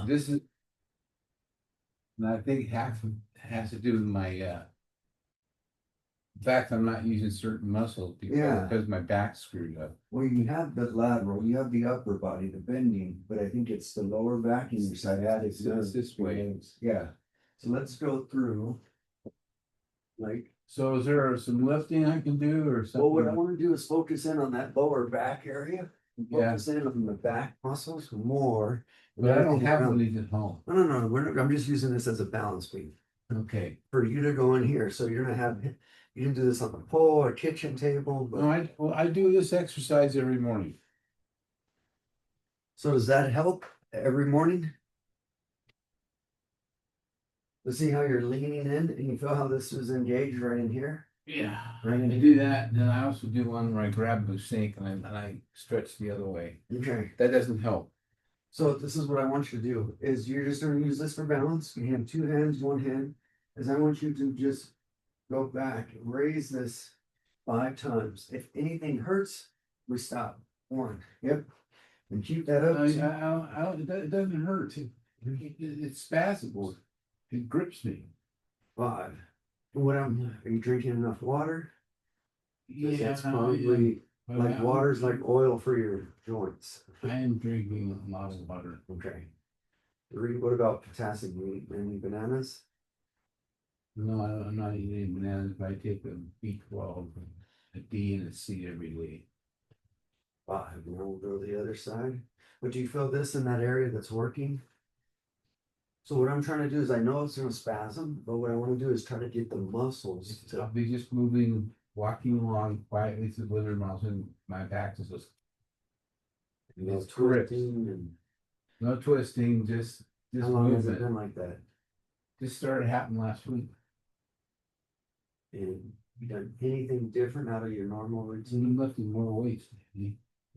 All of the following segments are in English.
this is, and I think half of it has to do with my, in fact, I'm not using certain muscles Yeah. because my back's screwed up. Well, you have the lateral, you have the upper body, the bending, but I think it's the lower back and your sciatic. It's this way. Yeah. So let's go through. Like, So is there some lifting I can do or well, what I something? want to do is focus in on that lower back area. Yeah. Focus in on the back muscles more. But I don't have around. one of these at home. No. I'm just using this as a balance beam Okay. for you to go in here. So you're gonna have, you can do this on the pole or kitchen table, but. No, I do this exercise every morning. So does that help every morning? Let's see how you're leaning in and you feel how this is engaged right in here. Yeah, Right. I do that, and then I also do one where I grab the sink and I stretch the other way. Okay. That doesn't help. So this is what I want you to do is you're just going to use this for balance. You have two hands, one hand, as I want you to just go back, raise this 5 times. If anything hurts, we stop. 1. Yep. And keep that up. It doesn't hurt. It's spasms. It grips me. 5. Are you drinking enough water? Yeah, That's probably like water's like oil for your joints. I am drinking a lot of water. Okay. 3. What about potassium? You eat any bananas? No, I'm not eating bananas, but I take a B12, a D, and a C every day. 5. Now we'll go to the other side. But do you feel this in that area that's working? So what I'm trying to do is I know it's gonna spasm, but what I want to do is try to get the muscles I'll to. be just moving, walking along quietly through the living room, and my back is just No it's correct. twisting and. No twisting, just How long has it movement. been like that? Just started happening last week. And you done anything different out of your normal I'm routine? lifting more weights.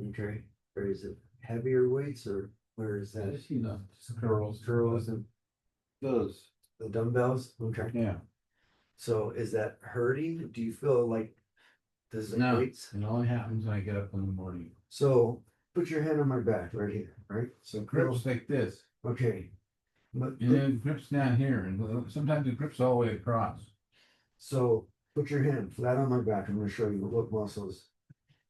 Okay. Or is it heavier weights or where is that? Just, just curls. Curls and Those. the dumbbells? Okay. Yeah. So is that hurting? Do you feel like does the No, weights? it only happens when I get up in the morning. So put your hand on my back right here, right? So Grips like this. Okay. But And then it grips down here, and sometimes it grips all the way across. so put your hand flat on my back. I'm going to show you what muscles.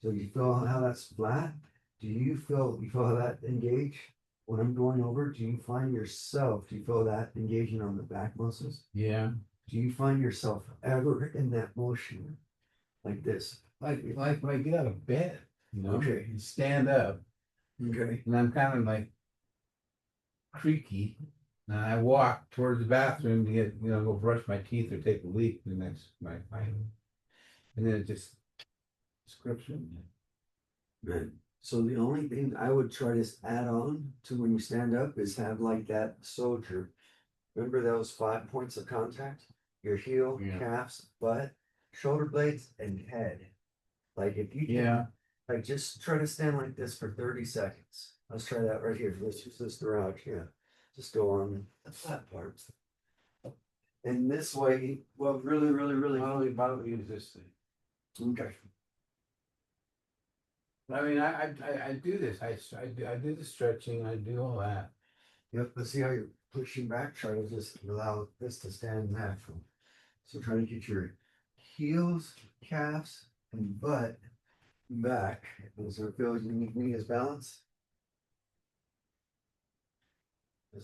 So you feel how that's flat? Do you feel how that engage? When I'm going over, do you find yourself, do you feel that engaging on the back muscles? Yeah. Do you find yourself ever in that motion like this? Like when I get out of bed, Okay. and stand up, Okay. and I'm kind of like creaky. And I walk towards the bathroom to get, go brush my teeth or take a leak, and that's my and then it just grips me. Good. So the only thing I would try to add on to when you stand up is have like that soldier. Remember those 5 points of contact? Your heel, Yeah. calves, butt, shoulder blades, and head. Like if you Yeah. like just try to stand like this for 30 seconds. Let's try that right here. Let's use this garage. Yeah. Just go on the flat parts. And this way, well, really. Why don't we use this thing? Okay. I mean, I do this. I do the stretching. I do all that. Yep. Let's see how you're pushing back. Try to just allow this to stand natural. So try to get your heels, calves, and butt back. Does it feel you need as balance?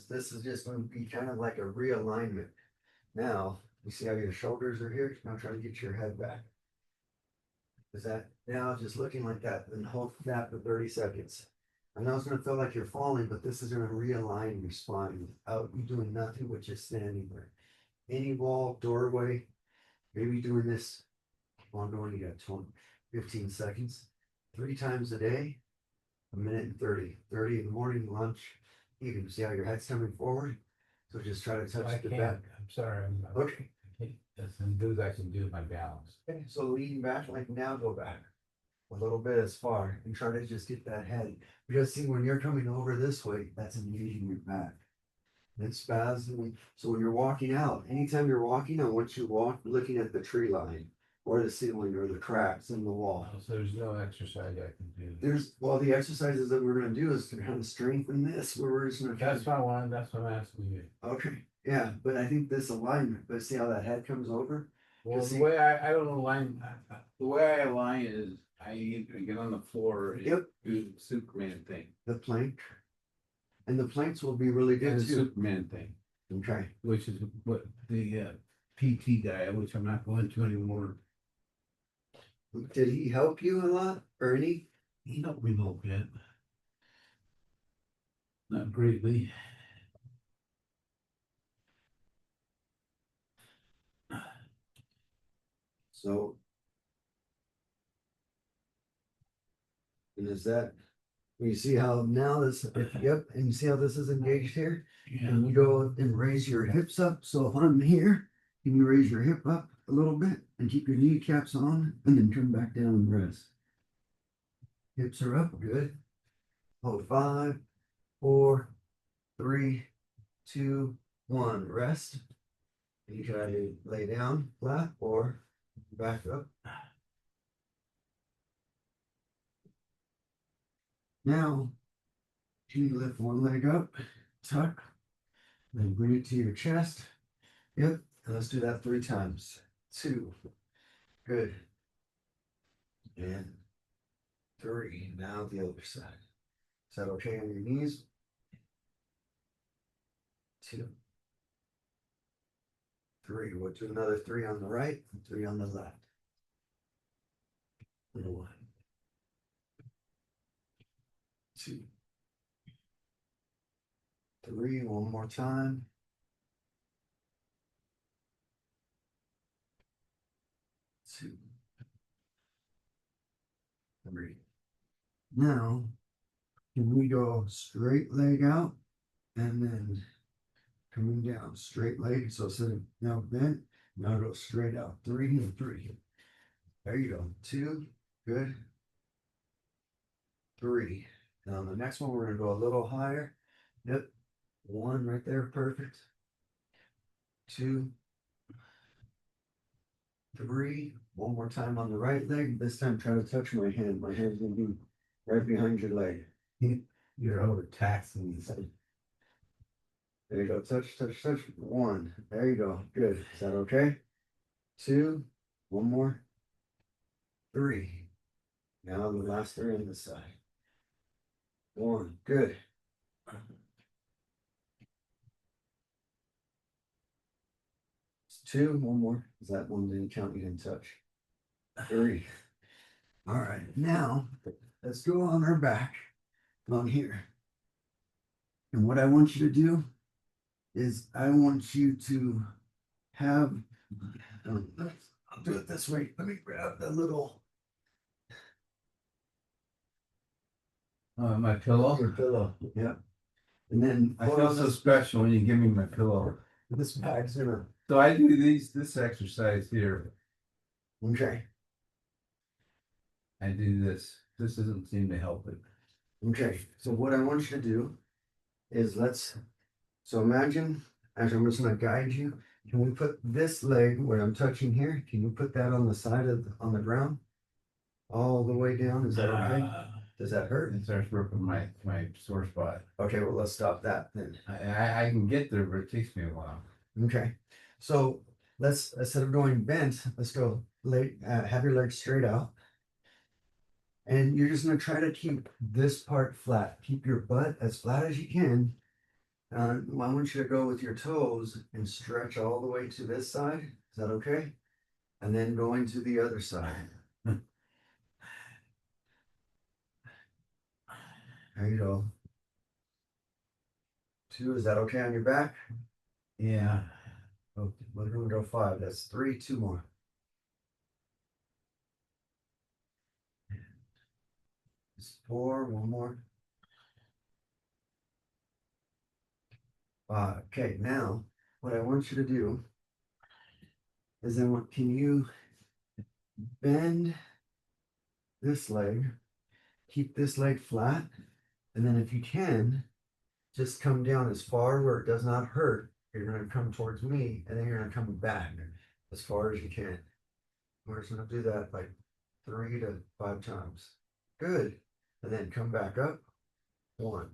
This is just going to be kind of like a realignment. Now, you see how your shoulders are here? Now try to get your head back. Is that now just looking like that and hold that for 30 seconds. I know it's going to feel like you're falling, but this is going to realign your spine without you doing nothing but just standing there. Any wall, doorway, maybe doing this ongoing, you got 20, 15 seconds, 3 times a day, 1 minute and 30. 30 in the morning, lunch, even. See how your head's coming forward? So just try to touch I the can't. back. I'm sorry. Okay. That's some dudes I can do my balance. Okay, so lean back, like now go back a little bit as far and try to just get that head. Because see, when you're coming over this way, that's engaging your back. And spasm. So when you're walking out, anytime you're walking, I want you walk looking at the tree line or the ceiling or the cracks in the wall. So there's no exercise I can do. Well, the exercises that we're gonna do is to kind of strengthen this, where we're just gonna. That's what I want, that's what I'm asking you. Okay, yeah, but I think this alignment, but see how that head comes over? Well, See- the way I don't align, the way I align is I either get on the floor and Yep. do the Superman thing. The plank. And the planks will be really And good the too. Superman thing, Okay, which is what the PT guy, which I'm not going to anymore. did he help you a lot, or any? He helped me a little bit. Not greatly. So. And is that, you see how now this, yep, and you see how this is engaged here? Yeah. And you go and raise your hips up, so if I'm here, can you raise your hip up a little bit and keep your kneecaps on and then turn back down and rest? Hips are up, good. Hold 5, 4, 3, 2, 1, rest. You can either lay down flat or back up. Now, can you lift one leg up, tuck, then bring it to your chest? Yep, and let's do that 3 times. 2, good. And 3, now the other side. Is that okay on your knees? 2, 3, we'll do another 3 on the right, and 3 on the left. And 1, 2, 3, one more time. 2, 3. Now, can we go straight leg out and then coming down, straight leg. So instead of now bent, now go straight out. 3 and 3. There you go. 2, good. 3. Now the next one, we're gonna go a little higher. Yep. 1 right there, perfect. 2, 3. One more time on the right leg. This time try to touch my hand. My hand's gonna be right behind your leg. You're overtaxing me. There you go. Touch, touch, touch. 1. There you go. Good. Is that okay? 2. One more. 3. Now the last 3 on this side. 1. Good. 2. One more. Is that one didn't count? You didn't touch. 3. All right. Now let's go on our back on here. And what I want you to do is I want you to have, I'll do it this way. Let me grab the little My pillow. your pillow. Yep. And then I feel so special when you give me my pillow. this bag's gonna. So I do this exercise here. Okay. I do this. This doesn't seem to help it. Okay. So what I want you to do is so imagine, as I'm just gonna guide you, can we put this leg where I'm touching here? Can you put that on the side on the ground? All the way down? Is that okay? Does that hurt? It starts working my sore spot. Okay, well, let's stop that then. I can get there, but it takes me a while. Okay. So let's, instead of going bent, let's go have your legs straight out. And you're just gonna try to keep this part flat. Keep your butt as flat as you can. I want you to go with your toes and stretch all the way to this side. Is that okay? And then going to the other side. There you go. 2, is that okay on your back? Yeah. Okay, we're gonna go 5. That's 3, 2 more. It's 4, one more. Okay, now what I want you to do is can you bend this leg, keep this leg flat, and then if you can, just come down as far where it does not hurt. You're going to come towards me, and then you're going to come back as far as you can. We're just gonna do that like 3 to 5 times. Good. And then come back up. One.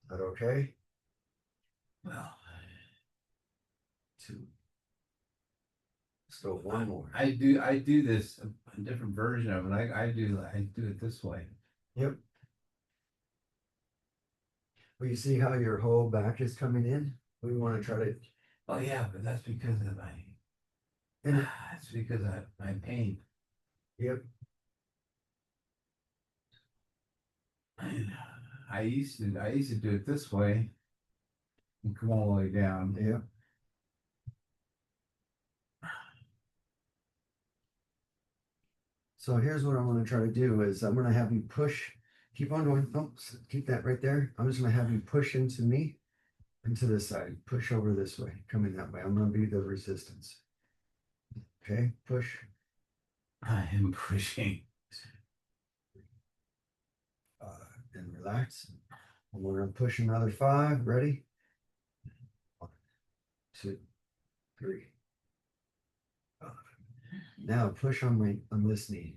Is that okay? Well, Two. Let's go one more. I do this a different version of it. I do it this way. Yep. Well, you see how your whole back is coming in? We want to try to, Oh yeah, but that's because of my and that's because of my pain. yep, I used to do it this way and come all the way down. yep. So here's what I'm going to try to do is I'm going to have you push, keep on going. Oh, keep that right there. I'm just going to have you push into me, into this side, push over this way, coming that way. I'm going to be the resistance. Okay, push. I am pushing. And relax. And we're going to push another 5. Ready? 1, 2, 3. Now push on this knee.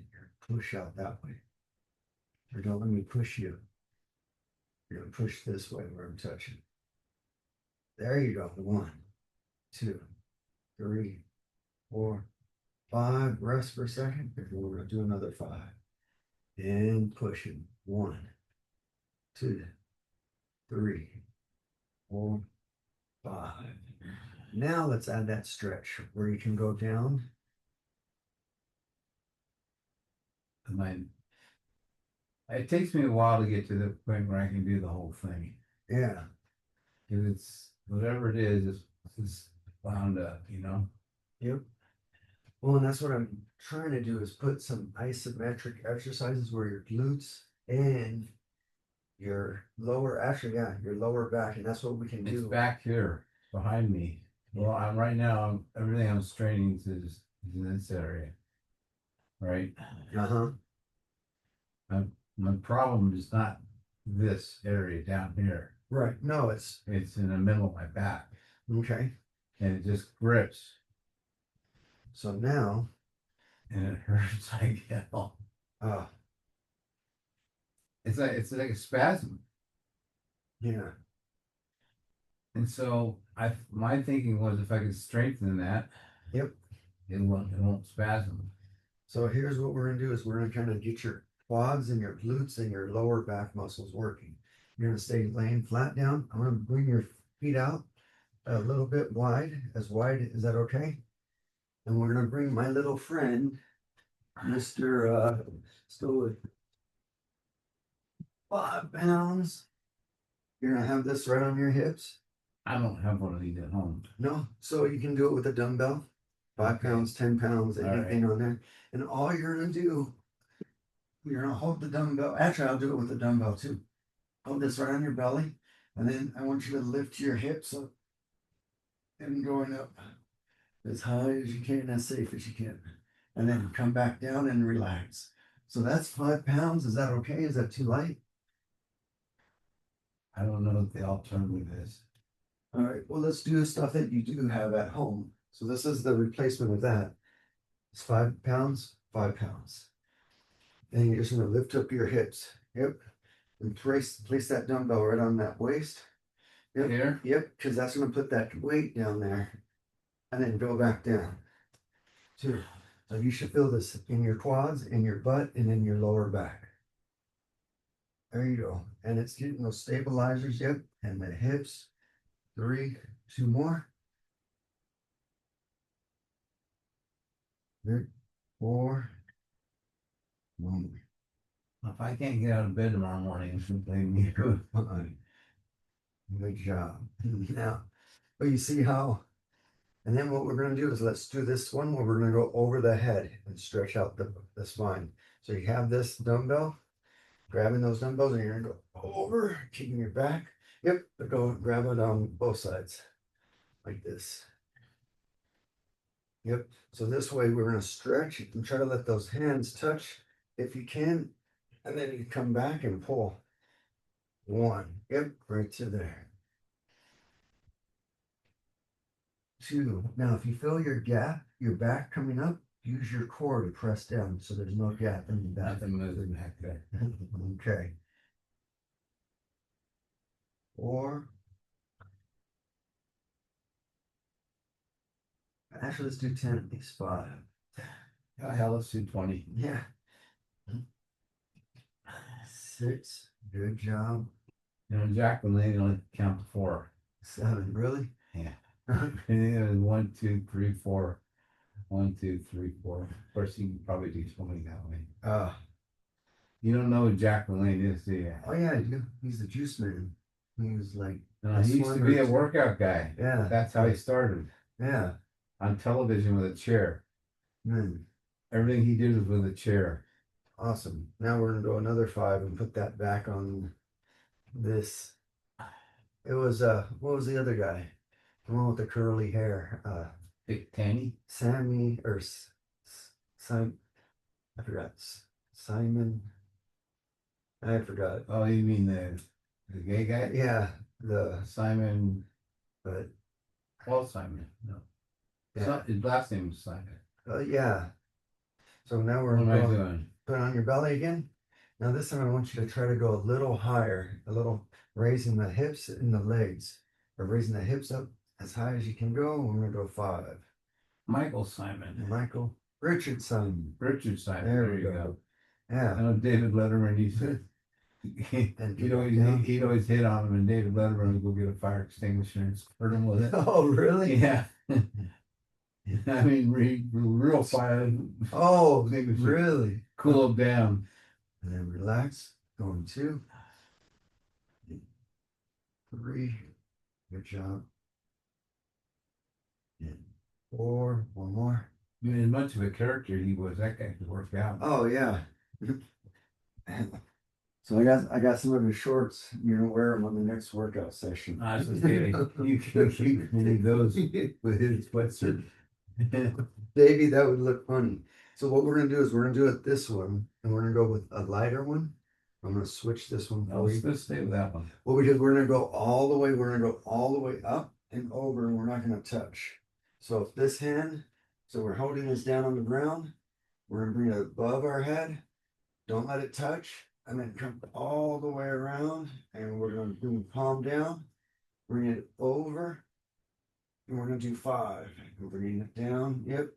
Push out that way. Or don't let me push you. You're gonna push this way where I'm touching. There you go. 1, 2, 3, 4, 5. Rest for a second. We're gonna do another 5. And pushing. 1, 2, 3, 4, 5. Now let's add that stretch where you can go down. My it takes me a while to get to the point where I can do the whole thing. Yeah. Because it's whatever it is, it's wound up, you know. Yep. Well, and that's what I'm trying to do is put some isometric exercises where your glutes and your lower, actually, yeah, your lower back, and that's what we can It's do. back here behind me. Well, I'm right now. Everything I'm straining is in this area, right? Uh-huh. My my problem is not this area down here. Right. No, it's It's in the middle of my back, okay. and it just grips, So now, and it hurts like hell. uh, It's like a spasm. yeah. And so my thinking was if I could strengthen that, Yep. it won't spasm. So here's what we're gonna do is we're gonna kind of get your quads and your glutes and your lower back muscles working. You're gonna stay laying flat down. I'm gonna bring your feet out a little bit wide, as wide. Is that okay? And we're gonna bring my little friend, Mr. Still with 5 pounds. You're gonna have this right on your hips. I don't have one of these at home. No, so you can do it with a dumbbell. 5 pounds, 10 pounds, anything on there. And all you're gonna do, you're gonna hold the dumbbell. Actually, I'll do it with the dumbbell too. Hold this right on your belly, and then I want you to lift your hips up and going up as high as you can, as safe as you can. And then come back down and relax. So that's 5 pounds. Is that okay? Is that too light? I don't know what the alternative is. All right, well, let's do stuff that you do have at home. So this is the replacement of that. It's 5 pounds, 5 pounds. And you're just gonna lift up your hips. Yep. And place that dumbbell right on that waist. Yep. Here? Yep, because that's gonna put that weight down there. And then go back down. Two. So you should feel this in your quads, in your butt, and in your lower back. There you go. And it's getting those stabilizers, yep, and the hips. 3, 2 more. 3, 4, 1. If I can't get out of bed tomorrow morning, it's gonna blame you. Fine. Good job. Now, but you see how, and then what we're going to do is let's do this one where we're going to go over the head and stretch out the spine. So you have this dumbbell, grabbing those dumbbells, and you're going to go over, keeping your back. Yep, but go grab it on both sides like this. Yep. So this way we're going to stretch and try to let those hands touch if you can. And then you come back and pull. 1. Yep, right to there. 2. Now, if you feel your gap, your back coming up, use your core to press down so there's no gap in the back. Nothing moving back there. Okay. 4. Actually, let's do 10 at least. 5. Oh, hell, let's do 20. Yeah. 6. Good job. You know, Jacqueline Lane only count to 4. 7. Really? Yeah. And it was 1, 2, 3, 4. 1, 2, 3, 4. Of course, you can probably do 20 that way. You don't know who Jacqueline Lane is, do you? Oh yeah, I do. He's the juice man. He was like, No, he used to be a workout guy. yeah, That's how he started. yeah, On television with a chair. man, Everything he did was with a chair. awesome. Now we're gonna go another 5 and put that back on this. It was what was the other guy? The one with the curly hair. Big Tanny? Sammy or Simon. I forgot. Simon. I forgot. Oh, you mean the gay guy? Yeah, the Simon. but Paul Simon. No. yeah, His last name was Simon. yeah. So now we're What am I going. doing? Put it on your belly again. Now this time I want you to try to go a little higher, a little raising the hips and the legs, or raising the hips up as high as you can go. We're gonna go 5. Michael Simon. Michael Richardson. Richard Simon. There we go. I Yeah. know David Letterman used to. And He'd always hit on him, and David Letterman would go get a fire extinguisher and squirt him with it. Oh, really? Yeah. I mean, real fire. Oh, Extinguisher. really? Cool him down. And then relax. Going 2. 3. Good job. And 4. One more. I mean, as much of a character he was, that guy could work out. Oh yeah. So I got some of his shorts. You're gonna wear them on the next workout session. I was kidding. You can leave those with his sweatshirt. Baby, that would look funny. So what we're gonna do is we're gonna do it this one, and we're gonna go with a lighter one. I'm gonna switch this one No, for you. let's stay with that one. What we did, we're gonna go all the way. We're gonna go all the way up and over, and we're not gonna touch. So if this hand, so we're holding this down on the ground. We're gonna bring it above our head. Don't let it touch, and then come all the way around, and we're gonna bring the palm down, bring it over, and we're gonna do 5. We're bringing it down. Yep,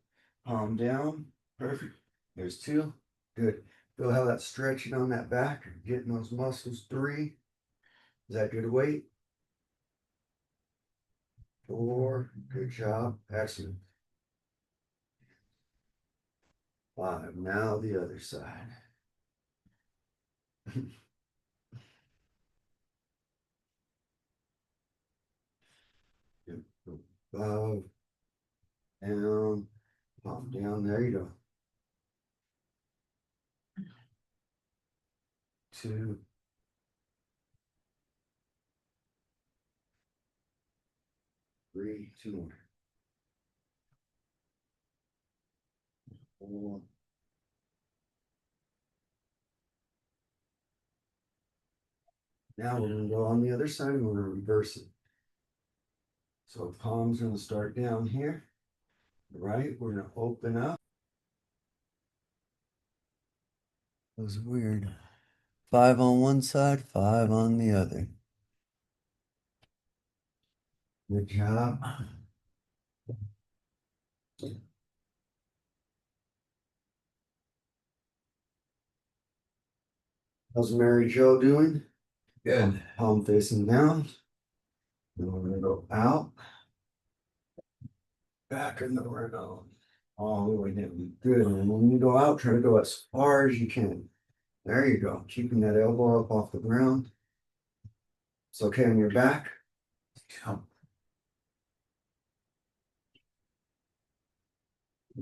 palm down. Perfect. There's 2. Good. Feel how that's stretching on that back, getting those muscles. 3. Is that good weight? 4. Good job. Excellent. 5. Now the other side. Above, down, palm down. There you go. 2. 3. 2 more. 4. Now we're going to go on the other side and we're going to reverse it. So palm's going to start down here. Right? We're going to open up. That was weird. 5 on one side, 5 on the other. Good job. How's Mary Jo doing? Good. Palm facing down. Then we're gonna go out. Back and around. All the way down. Good. And when you go out, try to go as far as you can. There you go. Keeping that elbow up off the ground. It's okay on your back. Jump.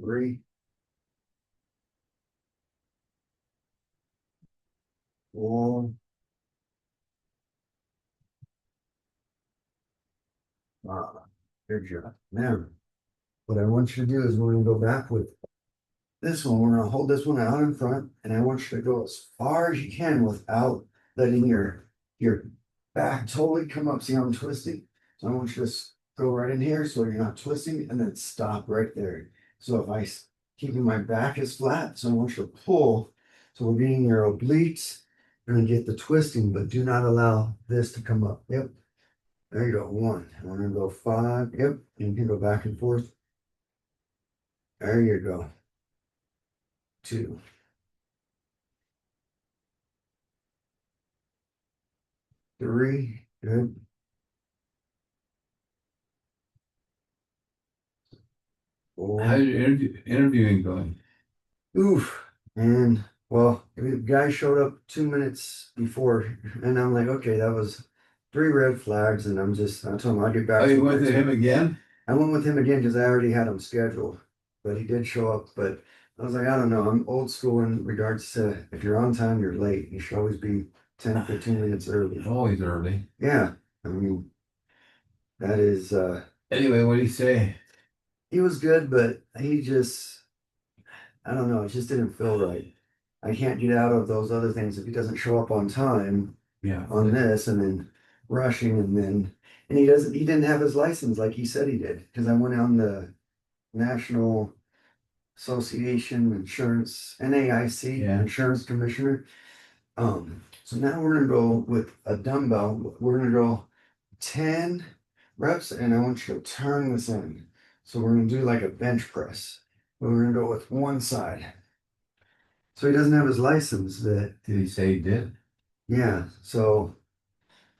3. 4. 5. Good job. Now, what I want you to do is we're gonna go back with this one. We're gonna hold this one out in front, and I want you to go as far as you can without letting your back totally come up. See how I'm twisting? So I want you to go right in here so you're not twisting and then stop right there. So if keeping my back is flat, so I want you to pull. So we're getting your obliques and get the twisting, but do not allow this to come up. Yep. There you go. One. I'm gonna go five. Yep. And you can go back and forth. There you go. Two. Three. Good. How's Four. your interviewing going? Oof. And well, the guy showed up 2 minutes before, and I'm like, okay, that was three red flags, and I told him I'll get Oh, back to you him went next to him week. again? I went with him again because I already had him scheduled, but he did show up. But I was like, I don't know. I'm old school in regards to if you're on time, you're late. You should always be 10, 15 minutes early. Always early. Yeah. I mean, that is Anyway, what did he say? he was good, but I don't know, it just didn't feel right. I can't get out of those other things if he doesn't show up on time Yeah. on this and then rushing and he didn't have his license like he said he did. Because I went on the National Association Insurance NAIC Yeah. Insurance Commissioner. So now we're gonna go with a dumbbell. We're gonna go 10 reps and I want you to turn this in. So we're gonna do like a bench press. But we're gonna go with one side. So he doesn't have his license, but Did he say he did? yeah. So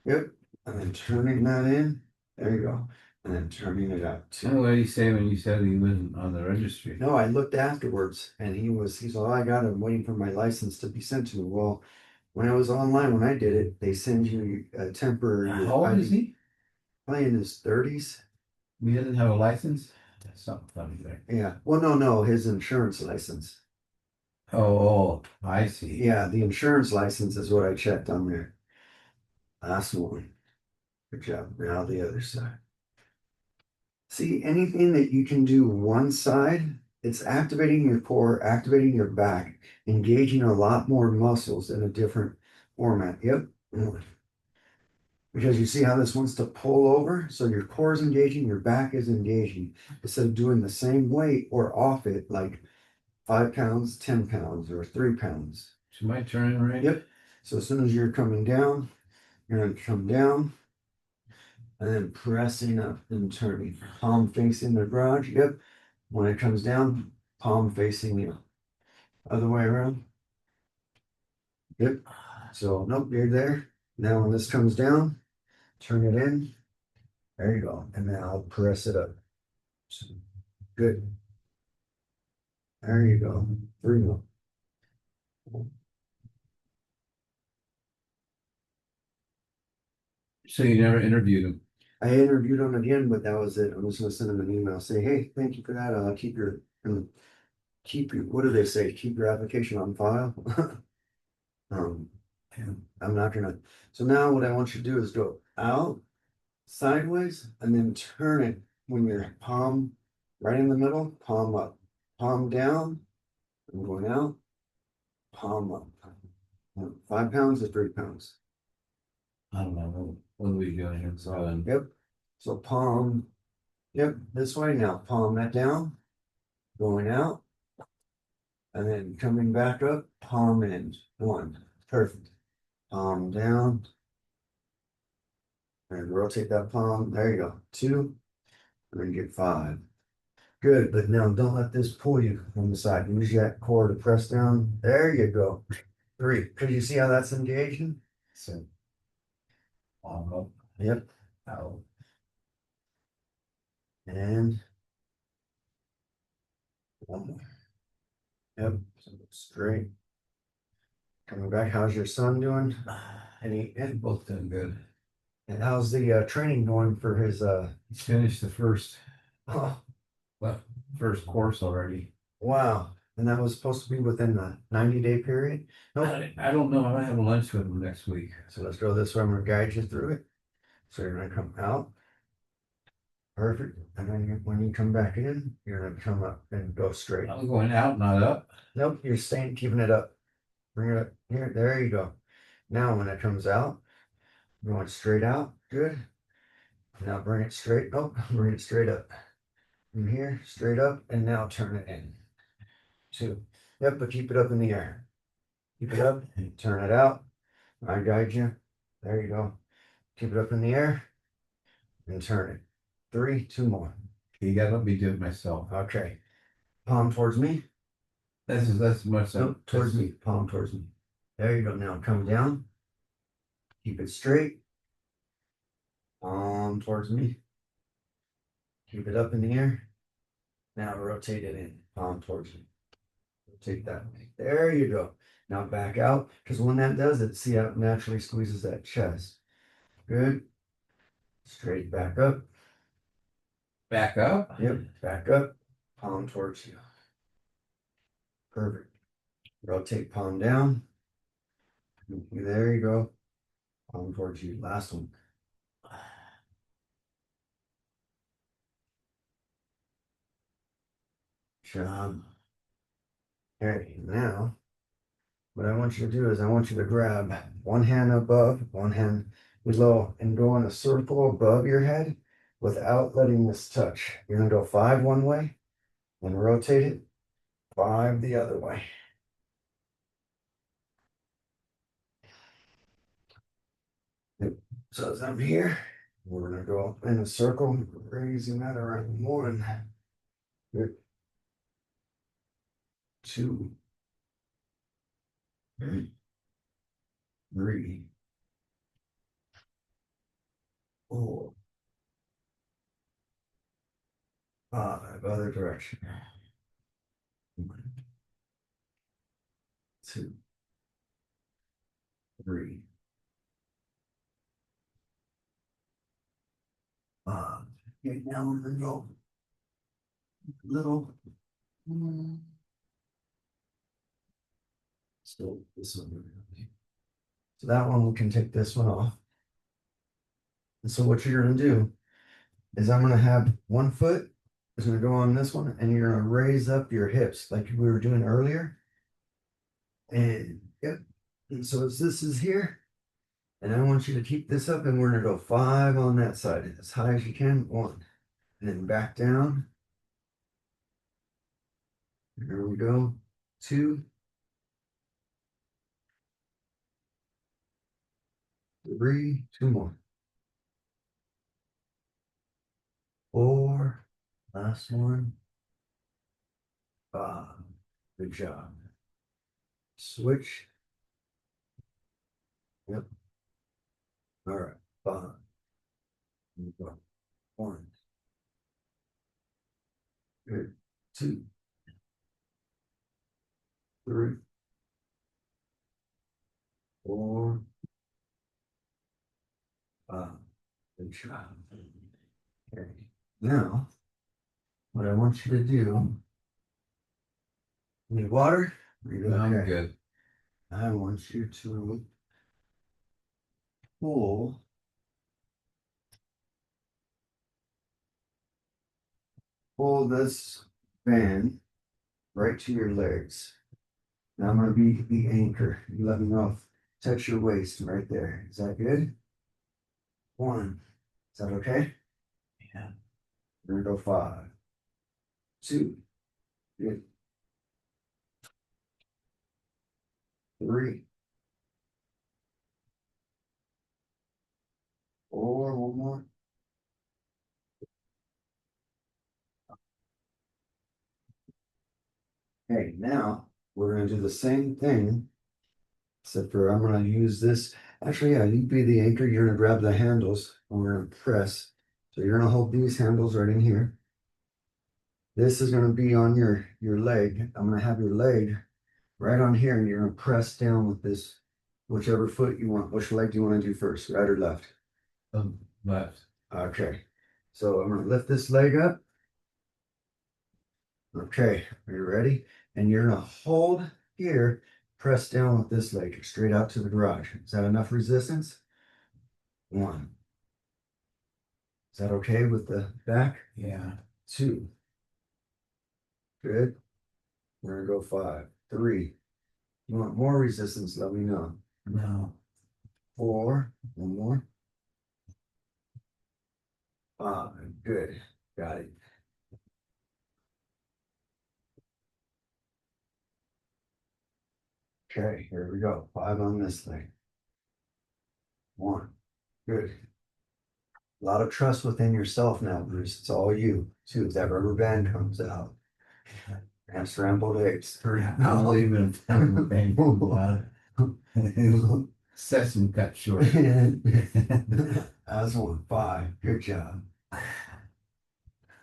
yep. And then turning that in. There you go. And then turning it out And too. what did he say when you said he wasn't on the registry? No, I looked afterwards and he's all I got. I'm waiting for my license to be sent to me. Well, when I was online, when I did it, they send you a temporary How old is he? probably in his 30s. He doesn't have a license? That's something funny there. Yeah. Well, no, his insurance license. Oh, I see. Yeah, the insurance license is what I checked on there. Last one. Good job. Now the other side. See, anything that you can do one side, it's activating your core, activating your back, engaging a lot more muscles in a different format. Yep. Because you see how this wants to pull over? So your core is engaging, your back is engaging. Instead of doing the same weight or off it, like 5 pounds, 10 pounds, or 3 pounds. Is my turn right? Yep. So as soon as you're coming down, you're going to come down and then pressing up and turning. Palm facing the garage. Yep. When it comes down, palm facing the other way around. Yep. So, nope, you're there. Now, when this comes down, turn it in. There you go. And then I'll press it up. Good. There you go. 3 more. So you never interviewed him? I interviewed him again, but that was it. I'm just gonna send him an email, say, hey, thank you for that. Keep your, what do they say? Keep your application on file. Um, I'm not gonna, so now what I want you to do is go out sideways and then turn it when your palm right in the middle, palm up, palm down, I'm going out, palm up. 5 pounds or 3 pounds. I don't know. What are we doing here? So, yep. So palm, yep, this way now, palm that down, going out, and then coming back up, palm in. One, perfect. Palm down, and rotate that palm. There you go. Two, and then get 5. Good, but now don't let this pull you from the side. Use that core to press down. There you go. 3. Could you see how that's engaging? So, up, Yep. out. And one more. Yep. So straight. Coming back. How's your son doing? And both done good. And how's the training going for his He's finished the first oh, well, first course already. wow. And that was supposed to be within the 90-day period? Nope. I don't know. I might have lunch with him next week. So let's go this way. I'm gonna guide you through it. So you're gonna come out. Perfect. And then when you come back in, you're gonna come up and go straight. I'm going out, not up. Nope, you're staying, keeping it up. Bring it up here. There you go. Now when it comes out, going straight out. Good. Now bring it straight. Oh, bring it straight up. From here, straight up, and now turn it in. 2. Yep, but keep it up in the air. Keep it up, turn it out. I guide you. There you go. Keep it up in the air and turn it. 3, 2 more. You gotta let me do it myself. Okay. Palm towards me. That's much. Nope, towards me. Palm towards me. There you go. Now come down. Keep it straight. Palm towards me. Keep it up in the air. Now rotate it in. Palm towards me. Rotate that way. There you go. Now back out. Because when that does it, see how it naturally squeezes that chest. Good. Straight back up. Back up? Yep. Back up. Palm towards you. Perfect. Rotate palm down. There you go. Palm towards you. Last one. Job. Okay, now what I want you to do is I want you to grab one hand above, one hand below, and go in a circle above your head without letting this touch. You're gonna go 5 one way and rotate it 5 the other way. Yep. So as I'm here, we're gonna go up in a circle, raising that around 1. Good. 2. 3. 4. 5. Other direction. 1. 2. 3. 5. Okay, now we're gonna go little. So this one. So that one we can take this one off. And so what you're gonna do is I'm gonna have one foot is gonna go on this one, and you're gonna raise up your hips like we were doing earlier. And yep. And so as this is here, and I want you to keep this up, and we're gonna go 5 on that side as high as you can. 1, and then back down. Here we go. 2, 3, 2 more. 4, last one. 5. Good job. Switch. Yep. All right. 5. 1. Good. 2. 3. 4. 5. Good job. Okay. Now, what I want you to do, need water? I'm good. I want you to pull this band right to your legs. Now I'm going to be the anchor. You let me know if touch your waist right there. Is that good? 1. Is that okay? Yeah. We're going to go 5. 2. Good. 3. 4. One more. Okay, now we're going to do the same thing, except for I'm going to use this. Actually, yeah, you be the anchor. You're going to grab the handles and we're going to press. So you're going to hold these handles right in here. This is going to be on your leg. I'm going to have your leg right on here, and you're going to press down with this, whichever foot you want. Which leg do you want to do first, right or left? Left. Okay. So I'm going to lift this leg up. Okay, are you ready? And you're going to hold here, press down with this leg straight out to the garage. Is that enough resistance? 1. Is that okay with the back? Yeah. 2. Good. We're going to go 5. 3. You want more resistance? Let me know. No. 4. One more. Good. Got it. Okay, here we go. 5 on this thing. 1. Good. A lot of trust within yourself now, Bruce. It's all you. See if that rubber band comes out. And scrambled eggs. I'll even tell the bank about it. Session cut short. That's 1. 5. Good job.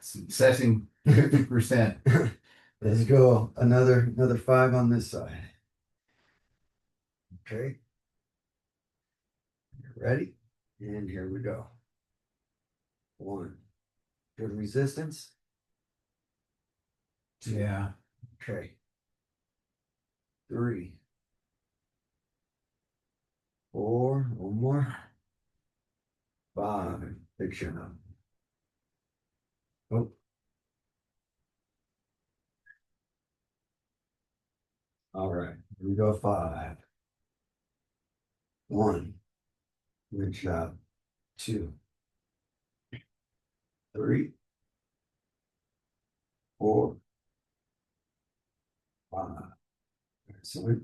Session 50%. Let's go. Another 5 on this side. Okay. Ready? And here we go. 1. Good resistance. Yeah. Okay. 3. 4. One more. 5. Big shot. Oh. All right. Here we go. 5. 1. Good job. 2. 3. 4. 5. Excellent.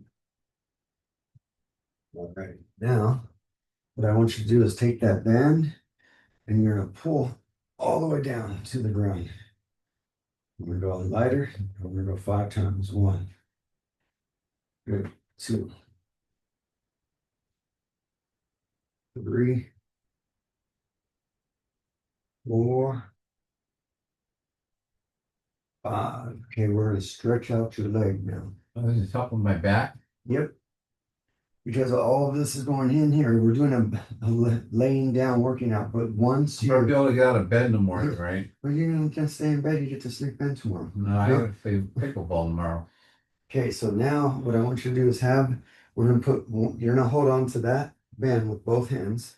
All right. Now, what I want you to do is take that band and you're going to pull all the way down to the ground. We're going to go lighter. We're going to go 5 times. 1. Good. 2. 3. 4. 5. Okay, we're going to stretch out your leg now. Oh, this is helping my back. Yep. Because all of this is going in here. We're doing a laying down working out. But once You'll be you're, able to get out of bed in the morning, right? well, you're going to stay in bed, you get to sleep in tomorrow. No, I gotta play pickleball tomorrow. Okay, so now what I want you to do is we're going to you're going to hold on to that band with both hands.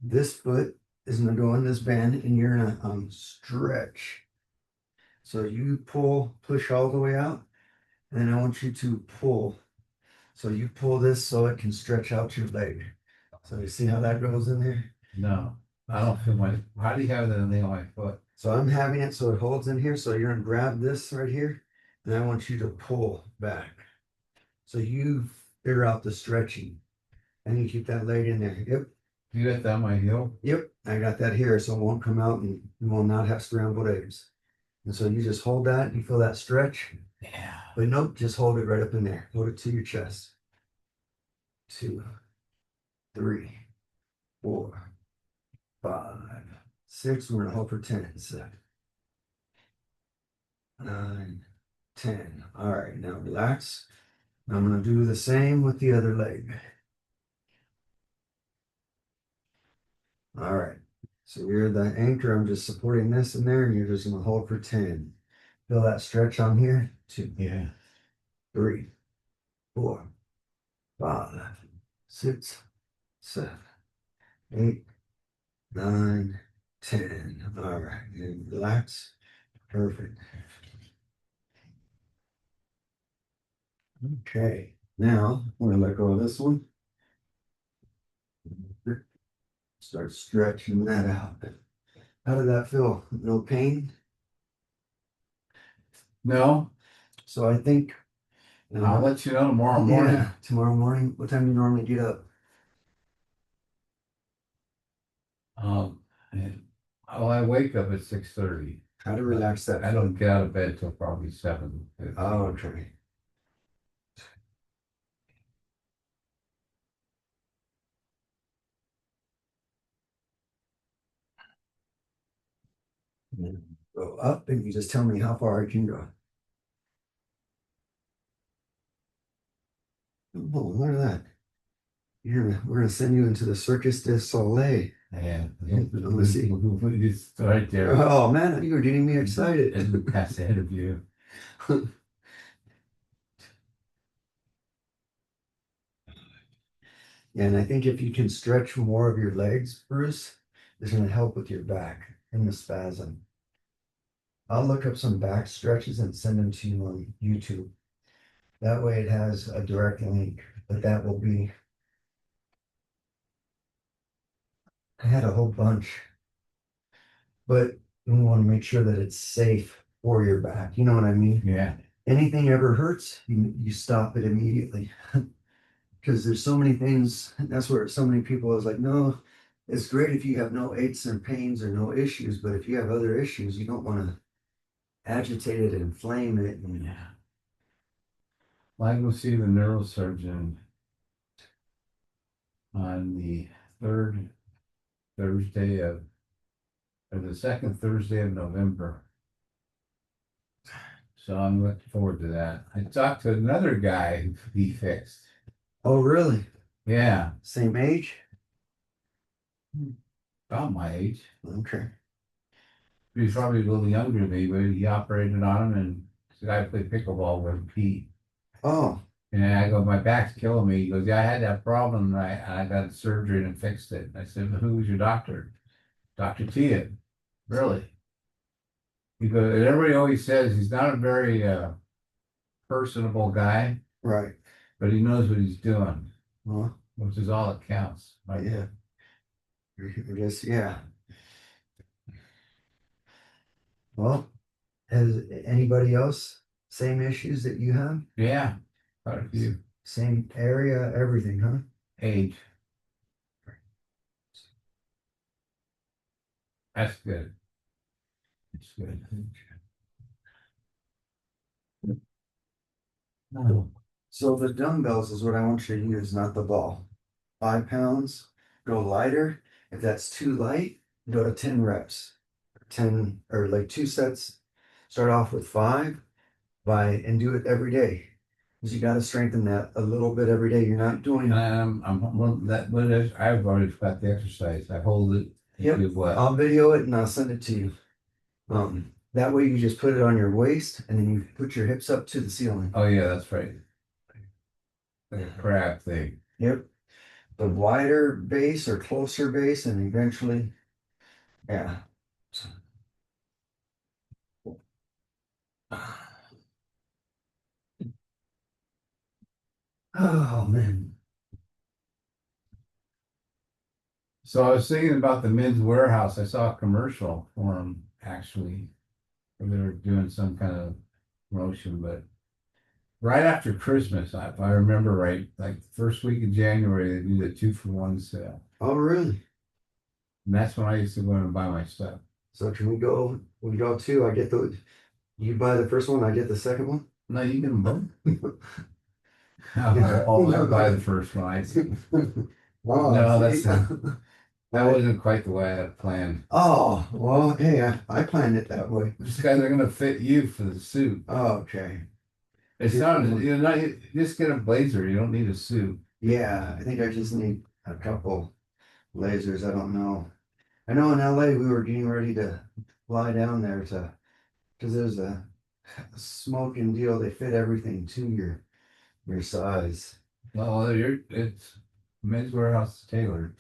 This foot is going to go in this band and you're going to stretch. So you push all the way out, and then I want you to pull. So you pull this so it can stretch out your leg. So you see how that goes in there? No, I don't feel my. How do you have that on my foot? So I'm having it so it holds in here. So you're going to grab this right here, and I want you to pull back. So you figure out the stretching, and you keep that leg in there. Yep. You got that on my heel? Yep. I got that here, so it won't come out, and you will not have scrambled eggs. And so you just hold that, you feel that stretch. Yeah. But nope, just hold it right up in there. Hold it to your chest. 2, 3, 4, 5, 6. We're gonna hold for 10. 7, 9, 10. All right, now relax. I'm gonna do the same with the other leg. All right. So you're the anchor. I'm just supporting this in there, and you're just gonna hold for 10. Feel that stretch on here? 2, Yeah. 3, 4, 5, 6, 7, 8, 9, 10. All right, and relax. Perfect. Okay, now we're gonna let go of this one. Start stretching that out. How did that feel? No pain? No, So I think I'll let you know tomorrow morning. yeah, tomorrow morning. What time do you normally get up? And- oh, I wake up at 6:30. Try to relax that I foot. don't get out of bed till probably 7. Oh, okay. Go up and you just tell me how far I can go. Oh, look at that. We're gonna send you into the Circus du Soleil. Yeah. Let's see. It's right there. Oh man, you were getting me excited. And pass ahead of you. And I think if you can stretch more of your legs, Bruce, it's going to help with your back and the spasm. I'll look up some back stretches and send them to you on YouTube. That way it has a direct link, but that will be, I had a whole bunch. but we want to make sure that it's safe for your back. You know what I mean? Yeah. Anything ever hurts, you stop it immediately. Because there's so many things. That's where so many people is like, no, it's great if you have no aches and pains or no issues, but if you have other issues, you don't want to agitate it, inflame it, and Yeah. Well, I go see the neurosurgeon on the third Thursday of, or the second Thursday of November. So I'm looking forward to that. I talked to another guy who he fixed. oh, really? Yeah, Same age? about my age. Okay. He's probably a little younger than me, but he operated on him and the guy played pickleball with Pete. Oh, And I go, my back's killing me. He goes, yeah, I had that problem and I got surgery and fixed it. I said, well, who was your doctor? Dr. Tia. Really? He goes, and everybody always says he's not a very personable guy, right. but he knows what he's doing, Well, which is all that counts. Right? yeah. I guess, yeah. Well, has anybody else same issues that you have? Yeah, quite a few. Same area, everything, huh? Age. That's good. It's good. No. So the dumbbells is what I want you to use, not the ball. 5 pounds, go lighter. If that's too light, go to 10 reps. 10 or like 2 sets. Start off with 5 and do it every day. Because you got to strengthen that a little bit every day. You're not doing. Well, that what is I've already got the exercise. I hold it. Yep. Do what? I'll video it and I'll send it to you. That way you just put it on your waist and then you put your hips up to the ceiling. Oh yeah, that's right. Like a crab thing. Yep. The wider base or closer base, and eventually, yeah. Oh man. So I was thinking about the men's warehouse. I saw a commercial for them actually. They were doing some kind of promotion, but right after Christmas, if I remember right, like the first week of January, they do the 2-for-1 sale. Oh really? And that's when I used to go in and buy my stuff. So can we go? We go too. I get the. You buy the first one. I get the second one. No, you can both. I'll buy the first one. Oh, No, see? that wasn't quite the way I had planned. Oh well, hey, I planned it that way. These guys are gonna fit you for the suit. Oh, okay. It's not, you just get a blazer. You don't need a suit. Yeah, I think I just need a couple lasers. I don't know. I know in LA we were getting ready to fly down there to because there's a smoking deal. They fit everything to your size. Well, it's Men's Warehouse tailored.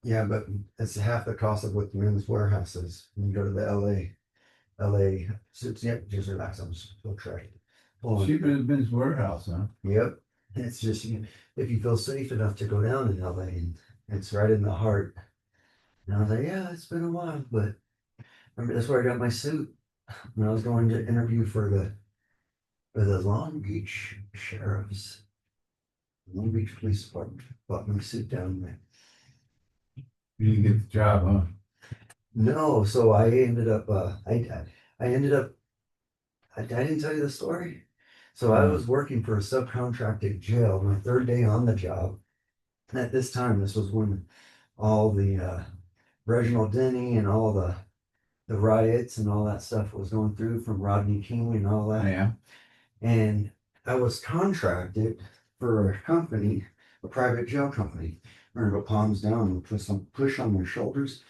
Yeah, but it's half the cost of what the men's warehouse is. When you go to the LA suits. Yep, just relax. I'm just so try. Cheaper than Men's Warehouse, huh? Yep. It's just if you feel safe enough to go down in LA, and it's right in the heart. And I was like, yeah, it's been a while, but remember that's where I got my suit when I was going to interview for the Long Beach sheriffs, Long Beach Police Department. Bought my suit down there. You didn't get the job, huh? No, so I ended up I ended up I didn't tell you the story. So I was working for a subcontracted jail my third day on the job. And at this time, this was when all the Reginald Denny and all the riots and all that stuff was going through from Rodney King and all that. Yeah. And I was contracted for a company, a private jail company. We're gonna go palms down and push on your shoulders,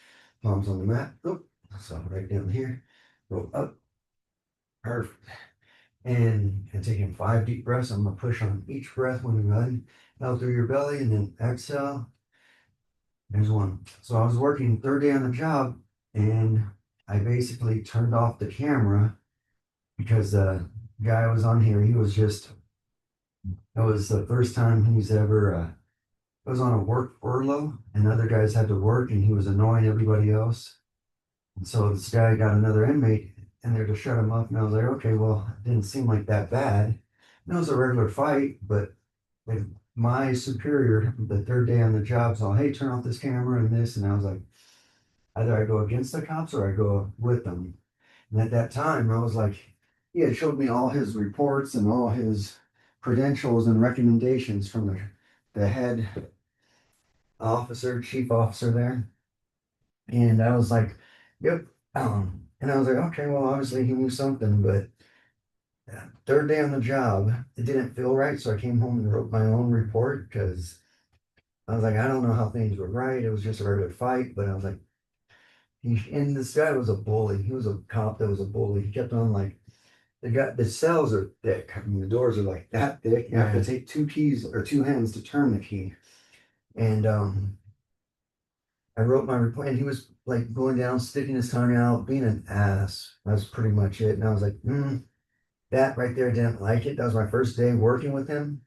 palms on the mat. Oh, so right down here, go up. Perfect. And taking 5 deep breaths. I'm gonna push on each breath when you run out through your belly and then exhale. There's one. So I was working third day on the job and I basically turned off the camera because the guy was on here. He was just, that was the first time he's ever was on a work furlough and other guys had to work and he was annoying everybody else. And so this guy got another inmate in there to shut him up. And I was like, okay, well, it didn't seem like that bad. And it was a regular fight, but like my superior, the third day on the job, saw, hey, turn off this camera and this. And I was like, either I go against the cops or I go with them. And at that time, I was like, he had showed me all his reports and all his credentials and recommendations from the head officer, chief officer there. And I was like, yep. And I was like, okay, well, obviously he knew something, but third day on the job, it didn't feel right. So I came home and wrote my own report because I was like, I don't know how things were right. It was just a regular fight, but I was like, and this guy was a bully. He was a cop that was a bully. He kept on like, the cells are thick. I mean, the doors are like that thick. You have to Yeah. take two keys or two hands to turn the key. And I wrote my report, and he was like going down, sticking his tongue out, being an ass. That's pretty much it. And I was like, that right there didn't like it. That was my first day working with him.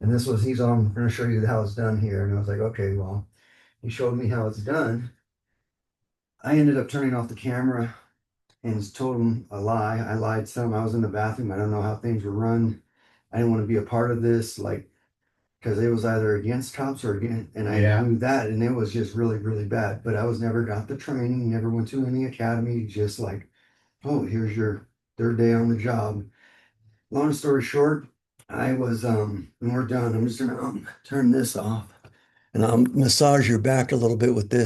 And he's on, I'm going to show you how it's done here. And I was like, okay, well, he showed me how it's done. I ended up turning off the camera and told him a lie. I lied to him. I was in the bathroom. I don't know how things were run. I didn't want to be a part of this, like, because it was either against cops or against, and I Yeah. knew that, and it was just really, really bad. But I was never got the training, never went to any academy, just like, oh, here's your third day on the job. Long story short, and we're done. I'm just gonna turn this off and I'll massage your back a little bit with this.